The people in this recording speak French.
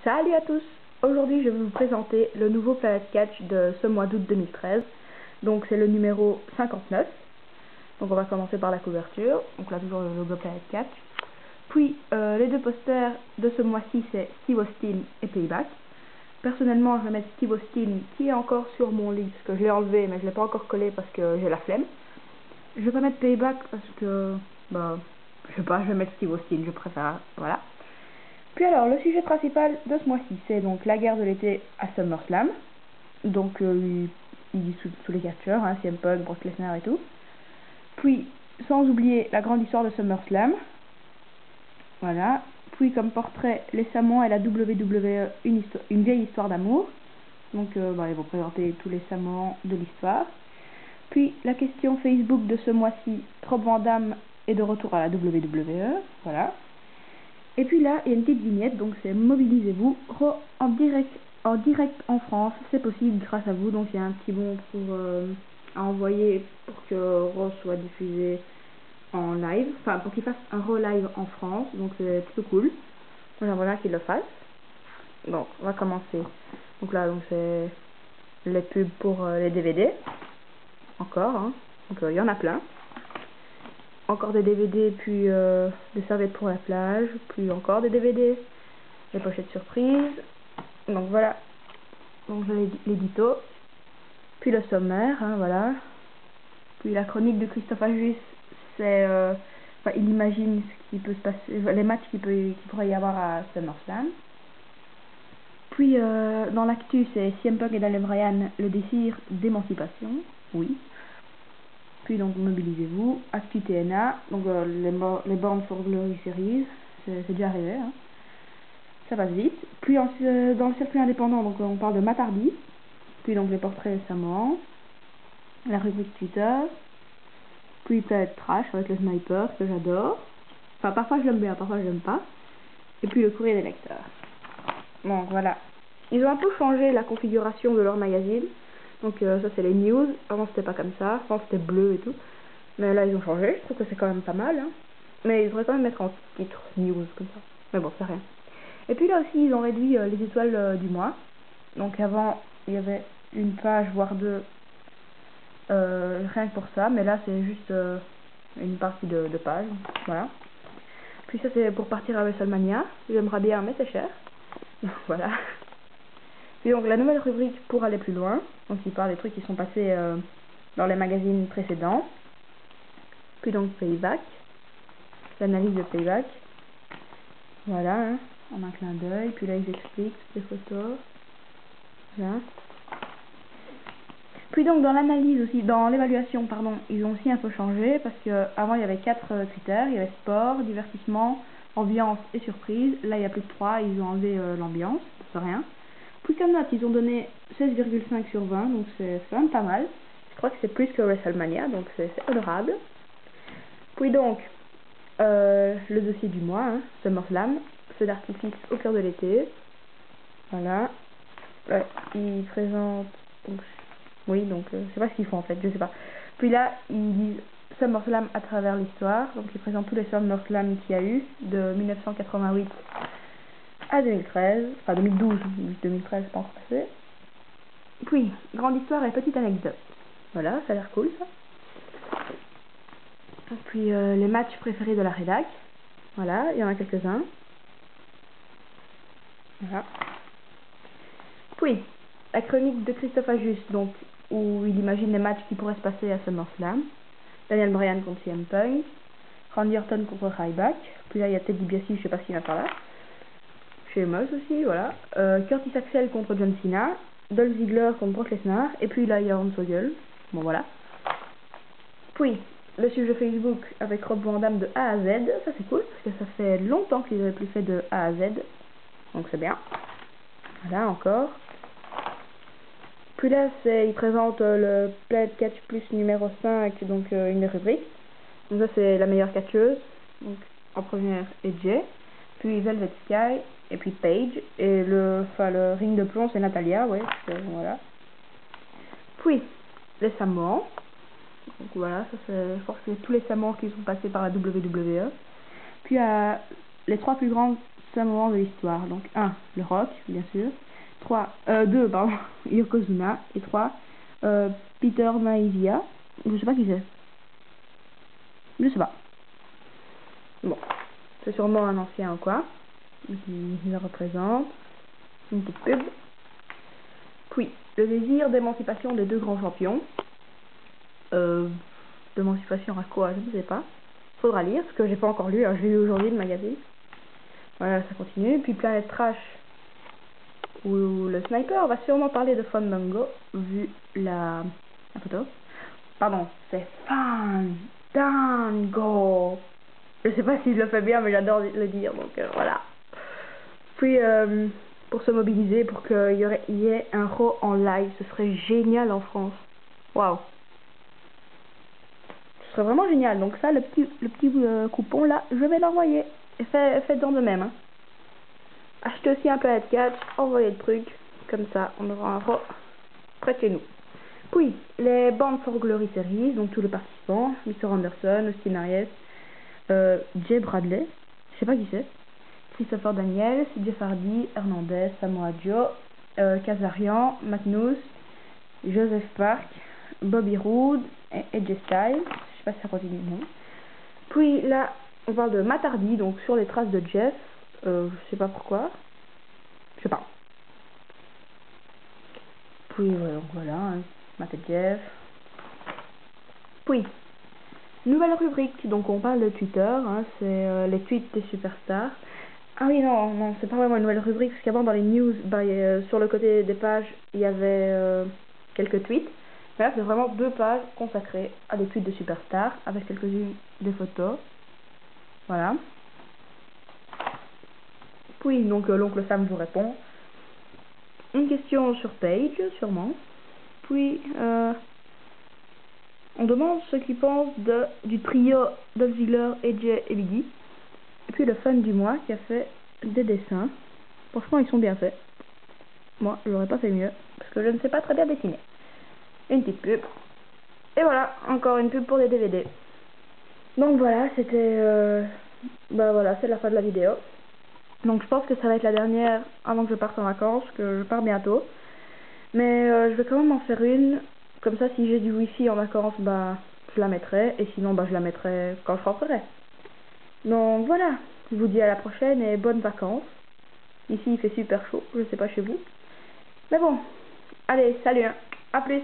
Salut à tous! Aujourd'hui je vais vous présenter le nouveau Planet Catch de ce mois d'août 2013. Donc c'est le numéro 59. Donc on va commencer par la couverture. Donc là toujours le logo Planet Catch. Puis les deux posters de ce mois-ci c'est Steve Austin et Payback. Personnellement je vais mettre Steve Austin qui est encore sur mon lit parce que je l'ai enlevé mais je l'ai pas encore collé parce que j'ai la flemme. Je vais pas mettre Payback parce que je sais pas, je vais mettre Steve Austin, je préfère, voilà. Puis alors, le sujet principal de ce mois-ci, c'est donc la guerre de l'été à SummerSlam. Donc, il dit sous les catcheurs, hein, CM Punk, Brock Lesnar et tout. Puis, sans oublier la grande histoire de SummerSlam. Voilà. Puis, comme portrait, les Samoans et la WWE, une vieille histoire d'amour. Donc, ils vont présenter tous les Samoans de l'histoire. Puis, la question Facebook de ce mois-ci, Rob Van Dam est de retour à la WWE. Voilà. Et puis là, il y a une petite vignette, donc c'est mobilisez-vous, en direct en France, c'est possible grâce à vous, donc il y a un petit bon pour à envoyer pour que Raw soit diffusé en live, enfin pour qu'il fasse un Raw live en France, donc c'est plutôt cool. Moi j'aimerais bien qu'il le fasse. Donc on va commencer. Donc là, donc c'est les pubs pour les DVD, encore, hein. Donc il y en a plein. Encore des DVD, puis des serviettes pour la plage, puis encore des DVD, les pochettes surprises. Donc voilà, donc l'édito, puis le sommaire, hein, voilà. Puis la chronique de Christophe Ajus, c'est il imagine ce qui peut se passer, les matchs qu'il pourrait y avoir à SummerSlam. Puis dans l'actu, c'est CM Punk et Daniel Bryan, le désir d'émancipation, oui. Puis donc mobilisez-vous, Actu TNA, donc les Born for Glory Series, c'est déjà arrivé, hein. Ça passe vite. Puis dans le circuit indépendant, donc on parle de Matt Hardy, puis donc les portraits Samoan, la rubrique Twitter, puis Planet Trash avec le sniper que j'adore. Enfin parfois je l'aime bien, parfois je l'aime pas. Et puis le courrier des lecteurs. Donc voilà. Ils ont un peu changé la configuration de leur magazine. Donc ça c'est les news, avant c'était pas comme ça, avant c'était bleu et tout. Mais là ils ont changé, je trouve que c'est quand même pas mal, hein. Mais ils devraient quand même mettre en titre news comme ça. Mais bon, c'est rien. Et puis là aussi ils ont réduit les étoiles du mois. Donc avant il y avait une page voire deux rien que pour ça, mais là c'est juste une partie de page, voilà. Puis ça c'est pour partir à WrestleMania, j'aimerais bien mais c'est cher. Voilà. Puis donc la nouvelle rubrique pour aller plus loin, donc il parle des trucs qui sont passés dans les magazines précédents. Puis donc Payback, l'analyse de Payback, voilà, hein, en un clin d'œil. Puis là ils expliquent les photos, voilà. Puis donc dans l'analyse aussi, dans l'évaluation pardon, ils ont aussi un peu changé parce que avant il y avait 4 critères, il y avait sport, divertissement, ambiance et surprise. Là il y a plus de 3, ils ont enlevé l'ambiance, c'est rien. Puis comme note, ils ont donné 16,5 sur 20, donc c'est quand même pas mal. Je crois que c'est plus que WrestleMania, donc c'est honorable. Puis donc, le dossier du mois, hein, SummerSlam, feu d'artifice au cœur de l'été. Voilà. Ils présentent... Donc, oui, donc je sais pas ce qu'ils font en fait, je sais pas. Puis là, ils disent SummerSlam à travers l'histoire. Donc ils présentent tous les SummerSlam qu'il y a eu, de 1988 à 2013, enfin 2012, 2013 pas encore passé. Puis, grande histoire et petite anecdote. Voilà, ça a l'air cool ça. Puis les matchs préférés de la rédac. Voilà, il y en a quelques-uns. Voilà. Puis, la chronique de Christophe Ajus, donc, où il imagine les matchs qui pourraient se passer à SummerSlam. Daniel Bryan contre CM Punk. Randy Orton contre Ryback. Puis là, il y a Ted DiBiase, je sais pas s'il va par là. Sheamus aussi, voilà. Curtis Axel contre John Cena. Dolph Ziggler contre Brock Lesnar. Et puis là, il y a Hans Hogan. Bon, voilà. Puis, le sujet Facebook avec Rob Van Dam de A à Z. Ça, c'est cool, parce que ça fait longtemps qu'ils n'avaient plus fait de A à Z. Donc, c'est bien. Voilà, encore. Puis là, il présente le Planet Catch Plus numéro 5, donc une rubrique. Donc ça, c'est la meilleure catcheuse. Donc, en première, AJ. Puis Velvet Sky. Et puis Paige. Et le ring de plomb, c'est Natalia, ouais. Voilà. Puis, les Samoans. Donc voilà, ça c'est, je pense que c'est tous les Samoans qui sont passés par la WWE. Puis les 3 plus grandes c'est un moment de l'histoire. Donc 1, le rock, bien sûr. 2, pardon, Yokozuna. Et 3, Peter Maivia. Je sais pas qui c'est. Je sais pas. Bon, c'est sûrement un ancien ou quoi. Qui le représente. Une petite pub. Puis, le désir d'émancipation des deux grands champions. D'émancipation à quoi? Je ne sais pas. Faudra lire, parce que j'ai pas encore lu. Alors, je l'ai lu aujourd'hui, le magazine. Voilà, ça continue. Puis Planète Trash, où le sniper va sûrement parler de Fandango, vu la photo. Pardon, c'est Fandango. Je sais pas si je le fais bien, mais j'adore le dire, donc voilà. Puis, pour se mobiliser, pour qu'il y ait un Raw en live, ce serait génial en France. Waouh. Ce serait vraiment génial. Donc ça, le petit coupon là, je vais l'envoyer. Et faites-en de même. Hein. Achetez aussi un Planète Catch, envoyez le truc. Comme ça, on aura un Raw près de chez nous. Puis, les bandes for Glory Series, donc tous les participants. Mr. Anderson, Austin Aries, Jay Bradley, je sais pas qui c'est. Christopher Daniels, Jeff Hardy, Hernandez, Samoa Joe, Kazarian, Magnus, Joseph Park, Bobby Roode et AJ Styles. Je sais pas si ça continue, non. Puis là, on parle de Matt Hardy, donc sur les traces de Jeff. Je sais pas pourquoi. Je sais pas. Puis donc voilà, hein, Matt et Jeff. Puis, nouvelle rubrique, donc on parle de Twitter, hein, c'est les tweets des superstars. Ah oui, non, c'est pas vraiment une nouvelle rubrique, parce qu'avant dans les news, sur le côté des pages, il y avait quelques tweets. Mais là, c'est vraiment 2 pages consacrées à des tweets de superstars, avec quelques-unes des photos. Voilà. Puis, donc, l'oncle Sam vous répond. Une question sur Page, sûrement. Puis, on demande ce qu'ils pensent du trio Dolph Ziggler, AJ et Biggie. Et puis, le fan du mois qui a fait des dessins. Franchement, ils sont bien faits. Moi, j'aurais pas fait mieux, parce que je ne sais pas très bien dessiner. Une petite pub. Et voilà, encore une pub pour des DVD. Donc voilà, c'était... voilà, c'est la fin de la vidéo. Donc je pense que ça va être la dernière avant que je parte en vacances, que je pars bientôt. Mais je vais quand même en faire une. Comme ça, si j'ai du wifi en vacances, je la mettrai. Et sinon, je la mettrai quand je rentrerai. Donc voilà, je vous dis à la prochaine et bonnes vacances. Ici, il fait super chaud, je sais pas chez vous. Mais bon, allez, salut, hein. À plus.